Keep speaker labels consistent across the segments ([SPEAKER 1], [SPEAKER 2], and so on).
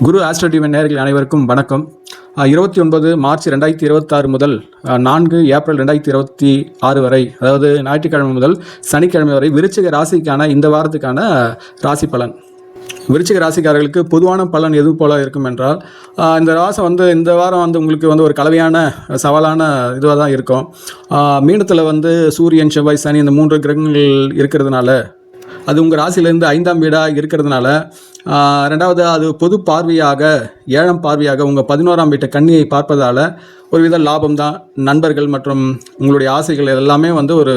[SPEAKER 1] குரு astro TV நேயர்கள் அனைவருக்கும் வணக்கம். 29 மார்ச் 2026 முதல் 4 ஏப்ரல் 2026 வரை, அதாவது ஞாயிற்றுக்கிழமை முதல் சனிக்கிழமை வரை விருச்சிக ராசிக்கான இந்த வாரத்துக்கான ராசி பலன். விருச்சிக ராசிக்காரர்களுக்கு பொதுவான பலன் எது போல இருக்கும் என்றால், இந்த வாரம் உங்களுக்கு ஒரு கலவையான சவாலான இதுவாக தான் இருக்கும். மீனத்தில் சூரியன், செவ்வாய், சனி இந்த 3 கிரகங்கள் இருக்கிறதுனால, அது உங்கள் ராசியிலேருந்து 5ஆம் வீடாக இருக்கிறதுனால, ரெண்டாவது அது பொது பார்வையாக 7ஆம் பார்வையாக உங்கள் 11ஆம் வீட்டை கன்னியை பார்ப்பதால் ஒருவித லாபம் தான். நண்பர்கள் மற்றும் உங்களுடைய ஆசைகள் எல்லாமே ஒரு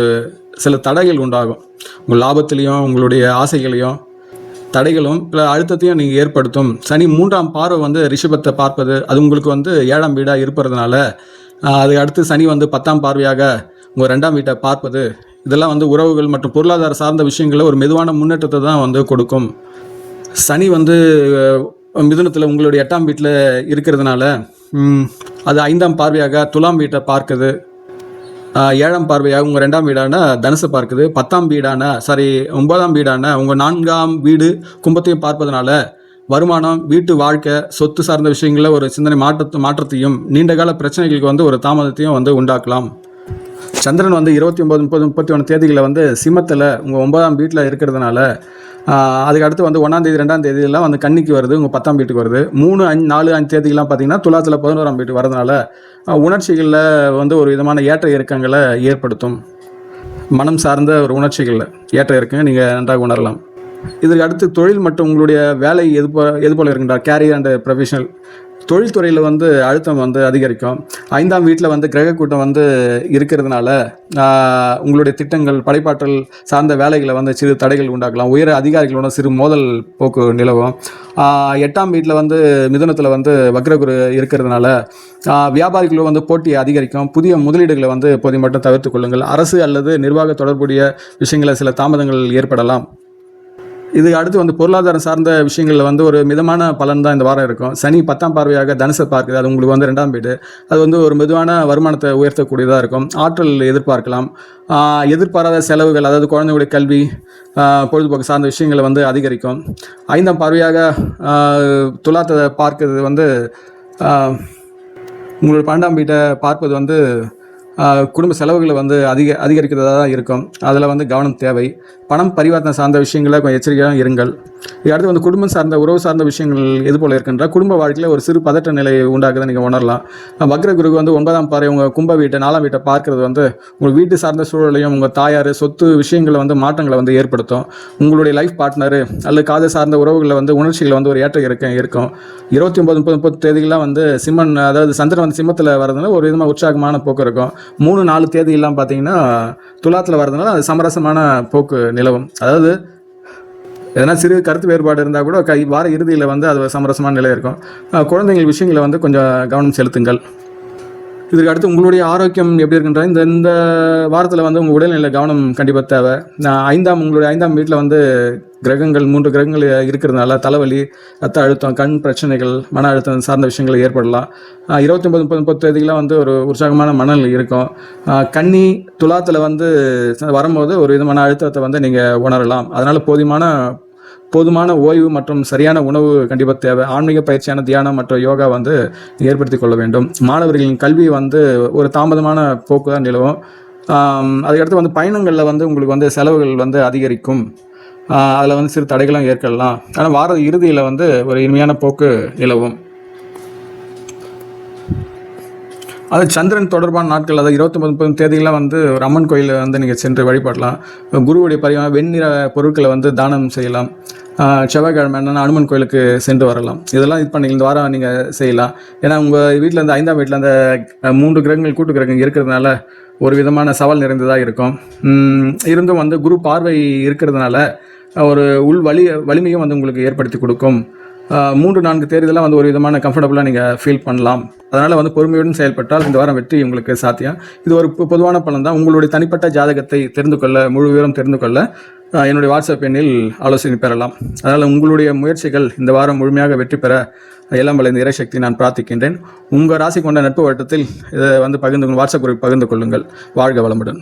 [SPEAKER 1] சில தடைகள் உண்டாகும். உங்கள் லாபத்திலையும் உங்களுடைய ஆசைகளையும் தடைகளும் அழுத்தத்தையும் நீங்கள் ஏற்படுத்தும். சனி 3ஆம் பார்வை ரிஷபத்தை பார்ப்பது, அது உங்களுக்கு 7ஆம் வீடாக இருப்பதுனால, அதுக்கு அடுத்து சனி 10ஆம் பார்வையாக உங்கள் 2ஆம் வீட்டை பார்ப்பது, இதெல்லாம் உறவுகள் மற்றும் பொருளாதார சார்ந்த விஷயங்களில் ஒரு மெதுவான முன்னேற்றத்தை தான் கொடுக்கும். சனி மிதுனத்தில் உங்களுடைய 8ஆம் வீட்டில் இருக்கிறதுனால, அது 5ஆம் பார்வையாக துலாம் வீட்டை பார்க்குது. 7ஆம் பார்வையாக உங்கள் 2ஆம் வீடான தனுசை பார்க்குது. 9ஆம் வீடான உங்கள் 4ஆம் வீடு கும்பத்தையும் பார்ப்பதனால வருமானம், வீட்டு வாழ்க்கை, சொத்து சார்ந்த விஷயங்களில் ஒரு சிந்தனை மாற்றத்தையும் நீண்டகால பிரச்சனைகளுக்கு ஒரு தாமதத்தையும் உண்டாக்கலாம். சந்திரன் 29, 30, 31 தேதிகளில் சிம்மத்தில் உங்கள் 9ஆம் வீட்டில் இருக்கிறதுனால, அதுக்கு அடுத்து 1ஆம் தேதி 2ஆம் தேதியெல்லாம் கன்னிக்கு வருது, உங்கள் 10ஆம் வீட்டுக்கு வருது. 3, 5, 4, 5 தேதிகள்லாம் பார்த்தீங்கன்னா துலாத்தில் 11ஆம் வீட்டு வரதுனால உணர்ச்சிகளில் ஒரு விதமான ஏற்ற இறக்கங்களை ஏற்படுத்தும். மனம் சார்ந்த ஒரு உணர்ச்சிகளில் ஏற்ற இறக்கங்க நீங்கள் நன்றாக உணரலாம். இதற்கு அடுத்து தொழில் மற்றும் உங்களுடைய வேலை எது போல் இருக்கின்றார் கேரியர் அண்ட் ப்ரொஃபஷனல் தொழில்துறையில் அழுத்தம் அதிகரிக்கும். 5ஆம் வீட்டில் கிரக கூட்டம் இருக்கிறதுனால உங்களுடைய திட்டங்கள், படைப்பாற்றல் சார்ந்த வேலைகளை சிறு தடைகள் உண்டாக்கலாம். உயர் அதிகாரிகளோட சிறு மோதல் போக்கு நிலவும். 8ஆம் வீட்டில் மிதுனத்தில் வக்ரகுரு இருக்கிறதுனால வியாபாரிகளோட போட்டி அதிகரிக்கும். புதிய முதலீடுகளை இப்போதை மட்டும் தவிர்த்து கொள்ளுங்கள். அரசு அல்லது நிர்வாக தொடர்புடைய விஷயங்களை சில தாமதங்கள் ஏற்படலாம். இதுக்கு அடுத்து பொருளாதாரம் சார்ந்த விஷயங்களில் ஒரு மிதமான பலன் தான் இந்த வாரம் இருக்கும். சனி 10ஆம் பார்வையாக தனுசை பார்க்குது, அது உங்களுக்கு 2ஆம் வீடு. அது ஒரு மெதுவான வருமானத்தை உயர்த்தக்கூடியதாக இருக்கும். ஆற்றல் எதிர்பார்க்கலாம். எதிர்பாராத செலவுகள், அதாவது குழந்தைகளுடைய கல்வி, பொழுதுபோக்கு சார்ந்த விஷயங்களை அதிகரிக்கும். 5ஆம் பார்வையாக துலாத்தை பார்க்குறது உங்களுடைய 12ஆம் வீட்டை பார்ப்பது குடும்ப செலவுகளை அதிகரிக்கிறதா தான் இருக்கும். அதில் கவனம் தேவை. பணம் பரிவர்த்தனை சார்ந்த விஷயங்களில் கொஞ்சம் எச்சரிக்கையாக இருங்கள். இது அடுத்து குடும்பம் சார்ந்த உறவு சார்ந்த விஷயங்கள் எது போல் இருக்கின்ற குடும்ப வாழ்க்கையில் ஒரு சிறு பதட்ட நிலை உண்டாக்குதை நீங்கள் உணரலாம். வக்ரகுருக்கு 9ஆம் பார்வை உங்கள் கும்ப வீட்டை 4ஆம் வீட்டை பார்க்கறது உங்கள் வீட்டு சார்ந்த சூழலையும் உங்கள் தாயார் சொத்து விஷயங்களை மாற்றங்களை ஏற்படுத்தும். உங்களுடைய லைஃப் பார்ட்னர் அல்லது காதல் சார்ந்த உறவுகளில் உணர்ச்சிகள் ஒரு ஏற்ற இறக்கம் இருக்கும். 29, 30 தேதிகள்லாம் சிம்மன், அதாவது சந்திரன் சிம்மத்தில் வரதுனால ஒரு விதமாக உற்சாகமான போக்கு இருக்கும். 3, 4 தேதியெல்லாம் பார்த்தீங்கன்னா துலாத்தில் வரதுனால அது சமரசமான போக்கு நிலவும். அதாவது எதனா சிறு கருத்து வேறுபாடு இருந்தால் கூட வார இறுதியில் அது சமரசமான நிலை இருக்கும். குழந்தைகள் விஷயங்களை கொஞ்சம் கவனம் செலுத்துங்கள். இதுக்கு அடுத்து உங்களுடைய ஆரோக்கியம் எப்படி இருக்குன்ற இந்த வாரத்தில் உங்கள் உடல்நிலை கவனம் கண்டிப்பாக தேவை. உங்களுடைய 5ஆம் வீட்டில் கிரகங்கள் 3 கிரகங்கள் இருக்கிறதுனால தலைவலி, ரத்த அழுத்தம், கண் பிரச்சனைகள், மன அழுத்தம் சார்ந்த விஷயங்கள் ஏற்படலாம். 29, 30 தேதிகளாக ஒரு உற்சாகமான மனநிலை இருக்கும். கன்னி துலாத்தில் வரும்போது ஒரு விதமான அழுத்தத்தை நீங்கள் உணரலாம். அதனால் போதுமான ஓய்வு மற்றும் சரியான உணவு கண்டிப்பாக தேவை. ஆன்மீக பயிற்சியான தியானம் மற்றும் யோகா ஏற்படுத்தி கொள்ள வேண்டும். மாணவர்களின் கல்வி ஒரு தாமதமான போக்கு தான் நிலவும். அதுக்கடுத்து பயணங்களில் உங்களுக்கு செலவுகள் அதிகரிக்கும். அதில் சிறு தடைகளும் ஏற்படலாம். ஆனால் வார இறுதியில் ஒரு இனிமையான போக்கு நிலவும். அது சந்திரன் தொடர்பான நாட்கள், அதாவது 29, 30 தேதியெல்லாம் ஒரு அம்மன் கோயிலில் நீங்கள் சென்று வழிபடலாம். குருவுடைய பரிவான வெண்ணிற பொருட்களை தானம் செய்யலாம். செவ்வாய்க்கிழமை அனுமன் கோயிலுக்கு சென்று வரலாம். இதெல்லாம் இந்த வாரம் நீங்கள் செய்யலாம். ஏன்னா உங்கள் வீட்டில் 5ஆம் வீட்டில் 3 கிரகங்கள் கூட்டு கிரகங்கள் இருக்கிறதுனால ஒரு விதமான சவால் நிறைந்ததாக இருக்கும். இருந்தும் குரு பார்வை இருக்கிறதுனால ஒரு வலிமையும் உங்களுக்கு ஏற்படுத்தி கொடுக்கும். 3, 4 தேதியெல்லாம் ஒரு விதமான கம்ஃபர்டபுளாக நீங்கள் ஃபீல் பண்ணலாம். அதனால் பொறுமையுடன் செயல்பட்டால் இந்த வாரம் வெற்றி உங்களுக்கு சாத்தியம். இது ஒரு பொதுவான பலன் தான். உங்களுடைய தனிப்பட்ட ஜாதகத்தை தெரிந்து கொள்ள, முழு விவரம் தெரிந்து கொள்ள என்னுடைய வாட்ஸ்அப் எண்ணில் ஆலோசனை பெறலாம். அதனால் உங்களுடைய முயற்சிகள் இந்த வாரம் முழுமையாக வெற்றி பெற எல்லாம் வல்ல இந்த இறைசக்தி நான் பிரார்த்திக்கின்றேன். உங்கள் ராசி கொண்ட நட்பு வட்டத்தில் இதை வாட்ஸ்அப் குரூப் பகிர்ந்து கொள்ளுங்கள். வாழ்க வளமுடன்.